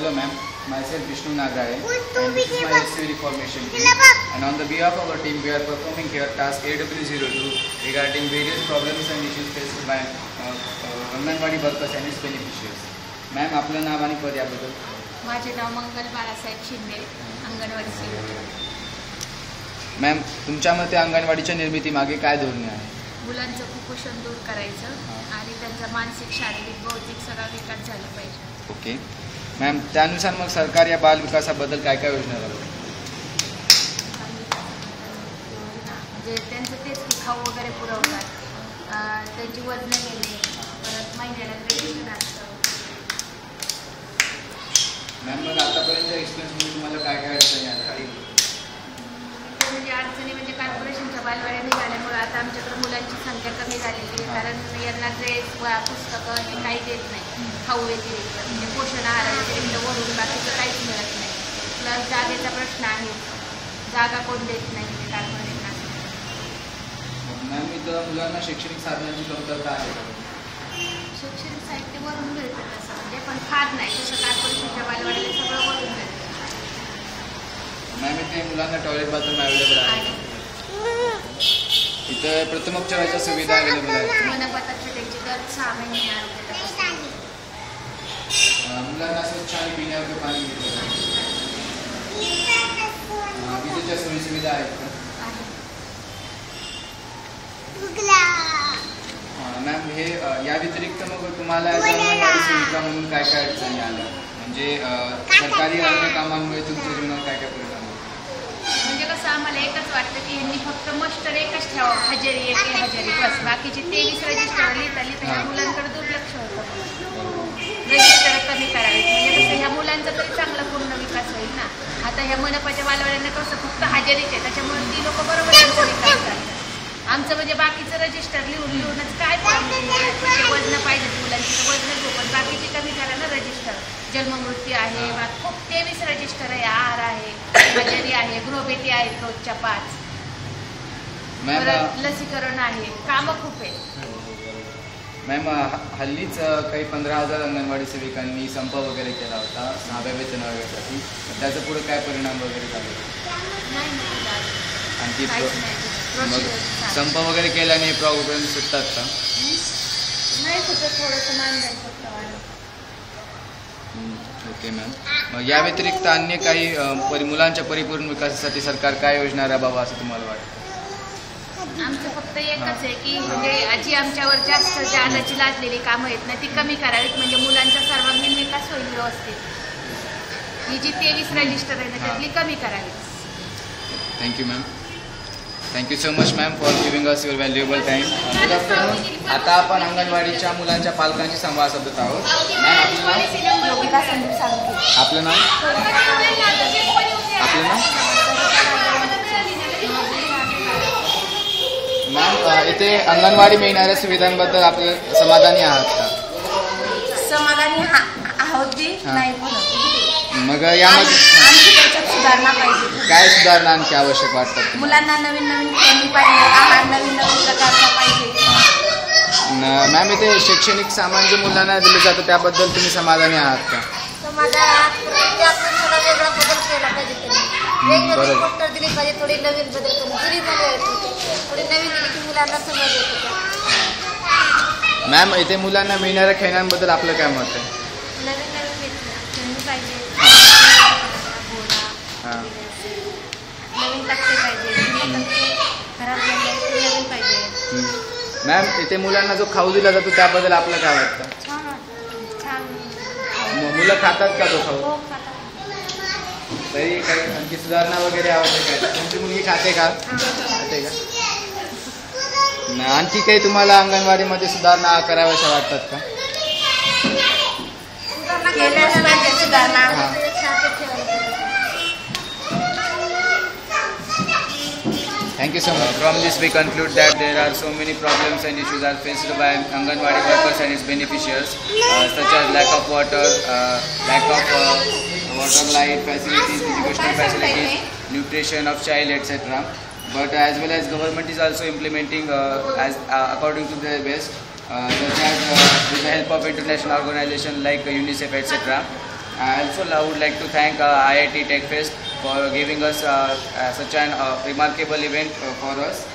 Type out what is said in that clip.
Hello ma'am, myself Vishnu Nagare and this is my SCV reformation team, and on the behalf of our team we are performing here task AW02 regarding various problems and issues faced by anganwadi workers and its beneficiaries. Ma'am आपलं नाव आणि पद याबद्दल. माझे नाव मंगल बाळासाहेब शिंदे, अंगणवाडी सेविका. Ma'am तुमच्या मते अंगणवाडीच्या निर्मिती मागे काय धोरणे आहे? मुलांचं कुपोषण दूर करायचं आणि त्यांचा मानसिक शारीरिक बौद्धिक सगळा विकास झाला पाहिजे. ओके मॅम, त्यानुसार मग सरकार या बाल विकासाबद्दल काय काय योजना राबवते? म्हणजे त्यांचं तेच की खाऊ वगैरे पुरवतात, त्यांची वजनं घेणे, परत महिन्याला ट्रेनिंग असतं. मॅम मग आतापर्यंत एक्सपिरियन्समध्ये तुम्हाला काय काय अडचणी आल्या? म्हणजे अडचणी म्हणजे कॉर्पोरेशनच्या बालवाड्या निघाल्यामुळे आता आमच्याकडे मुलांची संख्या कमी झालेली आहे, कारण यांना ड्रेस व पुस्तकं हे काही देत नाही. खाऊ व्यतिरिक्त म्हणजे पोषण आहाराव्यतिरिक्त वरून बाकीचं काहीच मिळत नाही. प्लस जागेचा प्रश्न आहे, जागा कोण देत नाही म्हणजे कॉर्पोरेशन. मॅम इथं मुलांना शैक्षणिक साधनांची कमतरता आहे का? शैक्षणिक साहित्य वरून मिळतं तसं म्हणजे, पण फार नाही. तसं कॉर्पोरेशनच्या बालवाड्याला सगळं वरून मिळतं. मॅम इथे मुलांना टॉयलेट बाथरूम अवेलेबल आहे? इथं प्रथमोपचाराच्या सुविधा अवेलेबल आहेत? मनपाताची त्यांची दर 6 महिने आरोग्य तपासणी. मुलांना स्वच्छ आणि पिण्यायोग्य पाणी मिळतं? विजेच्या सोयी सुविधा आहेत का? मॅम हे या व्यतिरिक्त मग तुम्हाला अंगणवाडी सेविका म्हणून काय काय अडचणी आल्या? म्हणजे सरकारी कामांमुळे तुमच्या जीवनावर काय काय परिणाम होतो? म्हणजे कसं आम्हाला एकच वाटतं की यांनी फक्त मस्टर एकच ठेवावं, हजेरी एक हजेरी बस. बाकीचे 23 रजिस्टर लिहिता ह्या मुलांकडे दुर्लक्ष होतं. रजिस्टर कमी करावेत म्हणजे कसं ह्या मुलांचा तरी चांगला पूर्ण विकास होईल ना. आता ह्या मनपाच्या बालवाड्यांना कसं फक्त हजेरीच आहे, त्याच्यामुळे ती लोक बरोबर त्यांचा विकास करतात. आमचं म्हणजे बाकीचं रजिस्टर लिहूनच काय वजन पाहिजे मुलांची तर वजन घेऊ, पण बाकीची कमी करा ना रजिस्टर. जन्ममृत्यू आहे, खूप 23 रजिस्टर आहे, आहार आहे, हजेरी आहे, गृहभेटी आहेत रोजच्या 5, लसीकरण आहे, कामं खूप आहे. मॅम हल्लीच काही 15,000 अंगणवाडी सेविकांनी संप वगैरे केला होता 6व्या वेतन आयोगासाठी. त्याचा पुढे काय परिणाम वगैरे झाले? आणखी मग संप वगैरे केल्याने प्रॉब्लेम सुटतात का? नाही सुटत, थोडंसं मानधन फक्त वाढलं. ओके मॅम, मग या व्यतिरिक्त अन्य काही मुलांच्या परिपूर्ण विकासासाठी सरकार काय योजना राबवावं असं तुम्हाला वाटतं? आमचं फक्त एकच आहे की म्हणजे जी आमच्यावर जास्त जागाची लादलेली कामं आहेत ना ती कमी करावीत, म्हणजे मुलांचा सर्वांगीण विकास होईल व्यवस्थित. ही जी 23 रजिस्टर आहे ना त्यातली कमी करावी. Thank you ma'am. Thank you so much ma'am for giving us your valuable time. Good afternoon. आता आपण अंगणवाडीच्या मुलांच्या पालकांशी संवाद साधत आहोत. मॅम आपलं नाव? आपलं नाव? आपलं नाव? मॅम इथे अंगणवाडी मिळणाऱ्या सुविधांबद्दल आपलं समाधानी आहात का? समाधानी आहोत जी नाही. मग यामध्ये सुधारणा पाहिजे. काय सुधारणा आणखी आवश्यक वाटतात? मुलांना नवीन नवीन खेळणी पाहिजे, आहार नवीन नवीन प्रकारचा पाहिजे. मॅम इथे शैक्षणिक सामान जे मुलांना दिलं जातं त्याबद्दल तुम्ही समाधानी आहात का? समाधानात आपण थोडा वेगळा बदल केला पाहिजे. वेगवेगळी गोष्ट दिली पाहिजे, थोडी नवीन बदल करून जुनी थोडी नवीन दिली की मुलांना समज येते. मॅम इथे मुलांना मिळणाऱ्या खेळण्यांबद्दल आपलं काय मत आहे? नवीन नवीन खेळणी पाहिजे, नवीन तक्ते पाहिजे, खराब झाले नवीन पाहिजे. मॅम इथे मुलांना जो खाऊ दिला जातो त्याबद्दल आपलं काय वाटतं? छान. मुलं खातात का तो खाऊ? हो, खातात. तरी काही आणखी सुधारणा वगैरे आवश्यक आहे? तुमची मुलगी खाते का? खाते का? आणखी काही तुम्हाला अंगणवाडीमध्ये सुधारणा कराव्याशा वाटतात का? केल्यास पाहिजे सुधारणा. Thank you so much. From this we conclude that there are so many problems and issues are faced by Anganwadi workers and its beneficiaries, such as lack of water, lack of water light facilities, educational facilities, nutrition of child, etc. But as well as government is also implementing according to their best, such as with the help of international organizations like UNICEF, etc. I also would like to thank IIT Tech Fest for giving us such an remarkable event for us.